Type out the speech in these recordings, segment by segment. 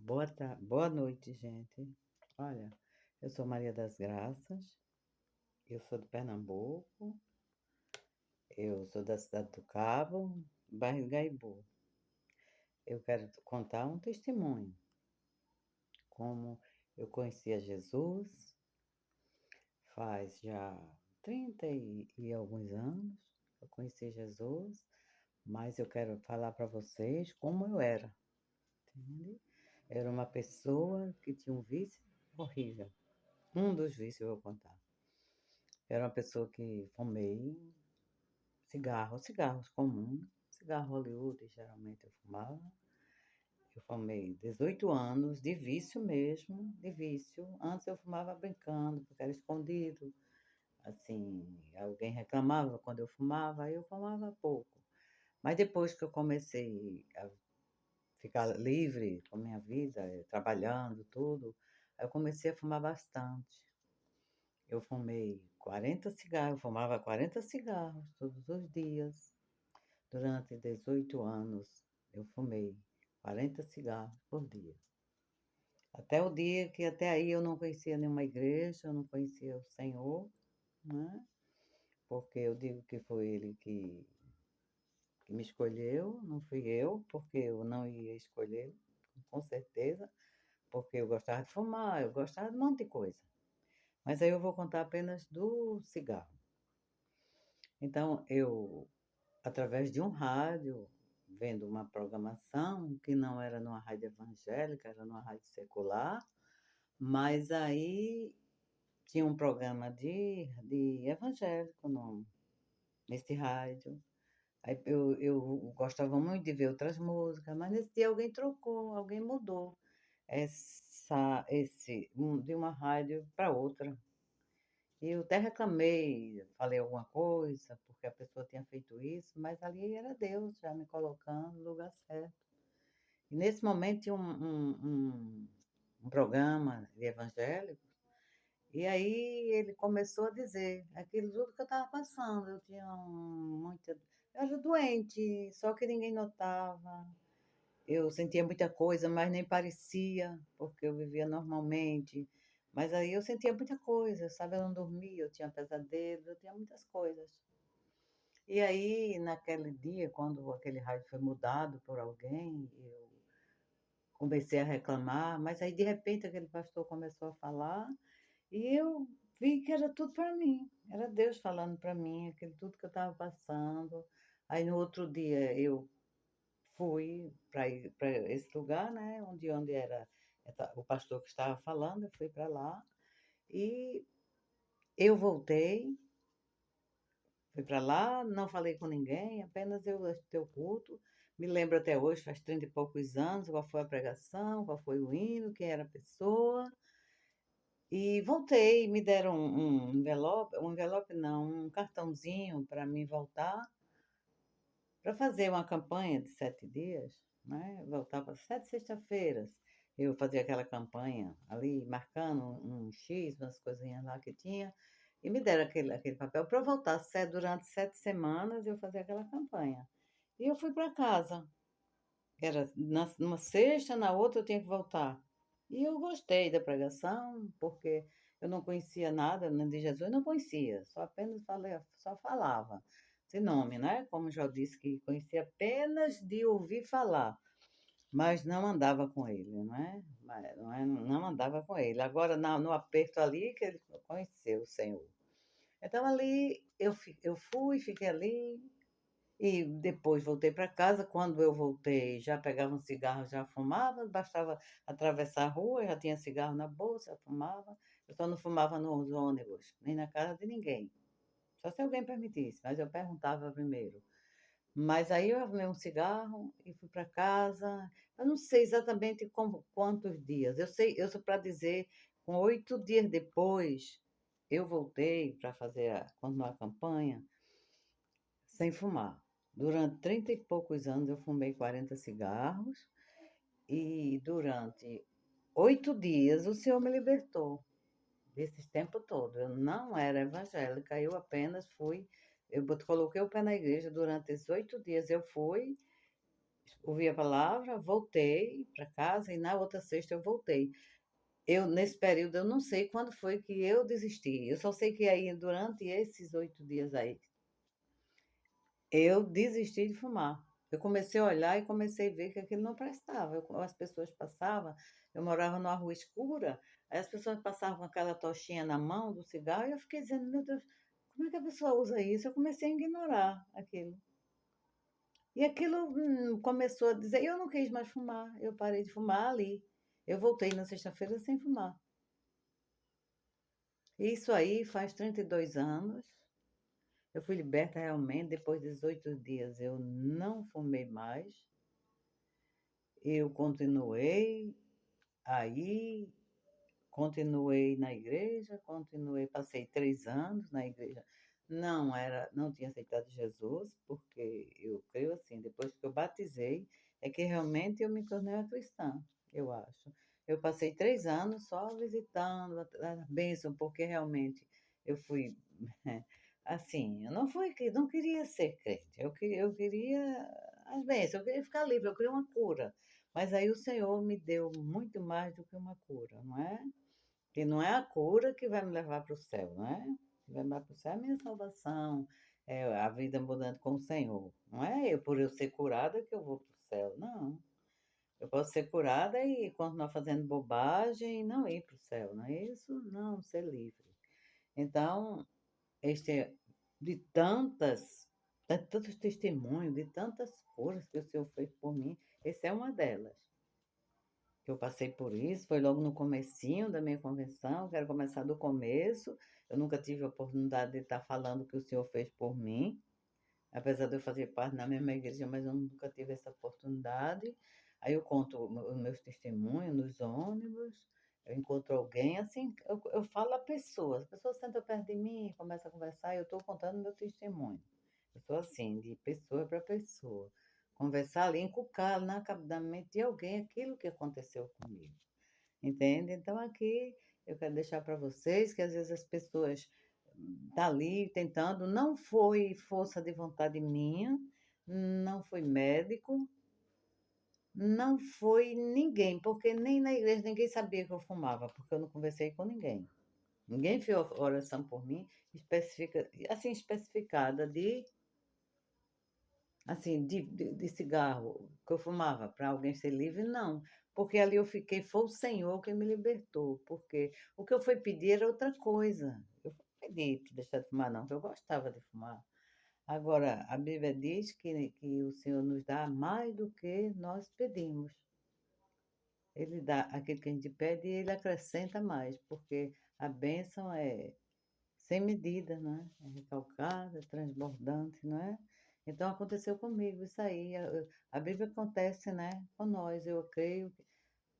Boa noite, gente. Olha, eu sou Maria das Graças, eu sou de Pernambuco, eu sou da cidade do Cabo, bairro Gaibu. Eu quero contar um testemunho, como eu conheci a Jesus, faz já 30 e alguns anos, eu conheci Jesus, mas eu quero falar para vocês como eu era, entende? Era uma pessoa que tinha um vício horrível. Um dos vícios eu vou contar. Era uma pessoa que fumei cigarros comum, cigarro Hollywood, geralmente eu fumava. Eu fumei 18 anos de vício mesmo, de vício. Antes eu fumava brincando, porque era escondido. Assim, alguém reclamava quando eu fumava, aí eu fumava pouco. Mas depois que eu comecei a ficar livre com a minha vida, trabalhando, tudo, aí eu comecei a fumar bastante. Eu fumei 40 cigarros, eu fumava 40 cigarros todos os dias. Durante 18 anos, eu fumei 40 cigarros por dia. Até o dia que até aí eu não conhecia nenhuma igreja, eu não conhecia o Senhor, né? Porque eu digo que foi Ele que me escolheu, não fui eu, porque eu não ia escolher, com certeza, porque eu gostava de fumar, eu gostava de um monte de coisa. Mas aí eu vou contar apenas do cigarro. Então, eu através de um rádio, vendo uma programação que não era numa rádio evangélica, era numa rádio secular, mas aí tinha um programa de evangélico nesse rádio. Aí eu gostava muito de ver outras músicas, mas nesse dia alguém trocou, alguém mudou de uma rádio para outra. E eu até reclamei, falei alguma coisa, porque a pessoa tinha feito isso, mas ali era Deus já me colocando no lugar certo. E nesse momento tinha um programa de evangélicos, e aí ele começou a dizer aquilo tudo que eu estava passando. Eu tinha muita. Eu era doente, só que ninguém notava. Eu sentia muita coisa, mas nem parecia, porque eu vivia normalmente. Mas aí eu sentia muita coisa, sabe? Eu não dormia, eu tinha pesadelos, eu tinha muitas coisas. E aí, naquele dia, quando aquele rádio foi mudado por alguém, eu comecei a reclamar, mas aí de repente aquele pastor começou a falar e eu vi que era tudo para mim. Era Deus falando para mim, aquilo tudo que eu estava passando. Aí no outro dia eu fui para esse lugar, né, onde era o pastor que estava falando, eu fui para lá e eu voltei, fui para lá, não falei com ninguém, apenas eu assisti o culto. Me lembro até hoje, faz 30 e poucos anos, qual foi a pregação, qual foi o hino, quem era a pessoa. E voltei, me deram um envelope não, um cartãozinho para mim voltar, para fazer uma campanha de 7 dias, né? Eu voltava 7 sexta-feiras. Eu fazia aquela campanha ali, marcando um X, umas coisinhas lá que tinha, e me deram aquele papel para eu voltar durante 7 semanas, eu fazia aquela campanha. E eu fui para casa. Era numa sexta, na outra eu tinha que voltar. E eu gostei da pregação, porque eu não conhecia nada, né, de Jesus, não conhecia, só apenas falei, só falava. Esse nome, né? Como já disse, que conhecia apenas de ouvir falar, mas não andava com ele, não é? Não andava com ele. Agora, no aperto ali, que ele conheceu o Senhor. Então, ali, eu fui, fiquei ali, e depois voltei para casa. Quando eu voltei, já pegava um cigarro, já fumava, bastava atravessar a rua, já tinha cigarro na bolsa, fumava. Eu só não fumava nos ônibus, nem na casa de ninguém. Só se alguém permitisse, mas eu perguntava primeiro. Mas aí eu arrumei um cigarro e fui para casa. Eu não sei exatamente quantos dias. Eu sei, eu sou para dizer, com 8 dias depois, eu voltei para continuar a campanha sem fumar. Durante 30 e poucos anos eu fumei 40 cigarros e durante 8 dias o Senhor me libertou desse tempo todo. Eu não era evangélica, eu apenas fui, coloquei o pé na igreja durante esses 8 dias. Eu fui ouvi a palavra, voltei para casa e na outra sexta eu voltei. Nesse período, eu não sei quando foi que eu desisti. Eu só sei que aí, durante esses 8 dias aí, eu desisti de fumar. Eu comecei a olhar e comecei a ver que aquilo não prestava. As pessoas passavam, eu morava numa rua escura, aí as pessoas passavam com aquela tochinha na mão do cigarro e eu fiquei dizendo, meu Deus, como é que a pessoa usa isso? Eu comecei a ignorar aquilo. E aquilo começou a dizer, eu não quis mais fumar, eu parei de fumar ali. Eu voltei na sexta-feira sem fumar. Isso aí faz 32 anos. Eu fui liberta realmente, depois de 18 dias eu não fumei mais. Eu continuei aí, continuei na igreja, passei 3 anos na igreja. Não tinha aceitado Jesus, porque eu creio assim, depois que eu batizei, é que realmente eu me tornei uma cristã, eu acho. Eu passei 3 anos só visitando a bênção, porque realmente eu fui, assim, eu não fui, não queria ser crente, eu queria as bênçãos, eu queria ficar livre, eu queria uma cura. Mas aí o Senhor me deu muito mais do que uma cura, não é? E não é a cura que vai me levar para o céu, não é? O que vai me levar para o céu é a minha salvação, é a vida mudando com o Senhor. Não é por eu ser curada que eu vou para o céu, não. Eu posso ser curada e continuar fazendo bobagem e não ir para o céu, não é isso? Não, ser livre. Então, este, de tantos testemunhos, de tantas curas que o Senhor fez por mim, esse é uma delas. Eu passei por isso, foi logo no comecinho da minha convenção, quero começar do começo. Eu nunca tive a oportunidade de estar falando o que o Senhor fez por mim, apesar de eu fazer parte da mesma igreja, mas eu nunca tive essa oportunidade. Aí eu conto os meus testemunhos nos ônibus, eu encontro alguém, assim, eu falo a pessoa senta perto de mim, começa a conversar, e eu estou contando meu testemunho. Eu sou assim, de pessoa para pessoa. Conversar ali, encucar na mente de alguém aquilo que aconteceu comigo. Entende? Então aqui eu quero deixar para vocês que às vezes as pessoas tá ali tentando, não foi força de vontade minha, não foi médico, não foi ninguém, porque nem na igreja ninguém sabia que eu fumava, porque eu não conversei com ninguém. Ninguém fez oração por mim especificada de cigarro que eu fumava para alguém ser livre, não. Porque ali eu fiquei, foi o Senhor que me libertou. Porque o que eu fui pedir era outra coisa. Eu não pedi para deixar de fumar, não, porque eu gostava de fumar. Agora, a Bíblia diz que o Senhor nos dá mais do que nós pedimos. Ele dá aquilo que a gente pede e ele acrescenta mais, porque a bênção é sem medida, né? É recalcada, é transbordante, não é? Então aconteceu comigo isso aí. A Bíblia acontece, né, com nós. Eu creio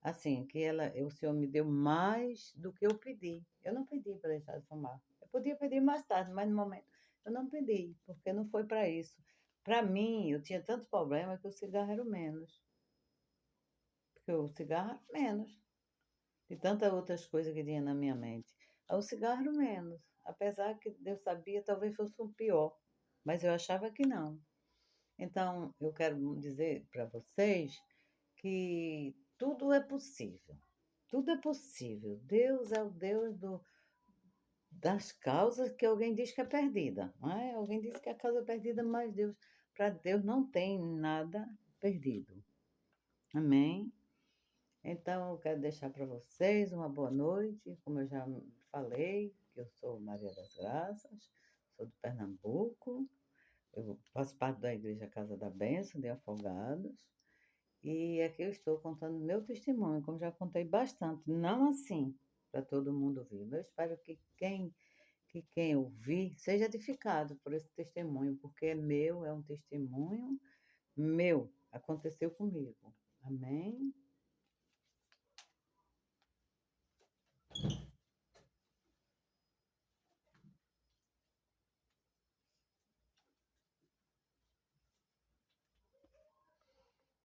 assim que o Senhor me deu mais do que eu pedi. Eu não pedi para deixar de fumar. Eu podia pedir mais tarde, mas no momento eu não pedi, porque não foi para isso. Para mim, eu tinha tanto problema que o cigarro era o menos. Porque o cigarro era o menos de tantas outras coisas que tinha na minha mente. O cigarro menos, apesar que Deus sabia, talvez fosse o pior, mas eu achava que não. Então, eu quero dizer para vocês que tudo é possível. Tudo é possível. Deus é o Deus das causas que alguém diz que é perdida. Não é? Alguém diz que a causa é perdida, mas para Deus não tem nada perdido. Amém? Então, eu quero deixar para vocês uma boa noite. Como eu já falei, que eu sou Maria das Graças, sou de Pernambuco, eu faço parte da Igreja Casa da Bênção de Afogados, e aqui eu estou contando meu testemunho, como já contei bastante, não assim para todo mundo ouvir. Eu espero que quem ouvir seja edificado por esse testemunho, porque é meu, é um testemunho meu, aconteceu comigo. Amém?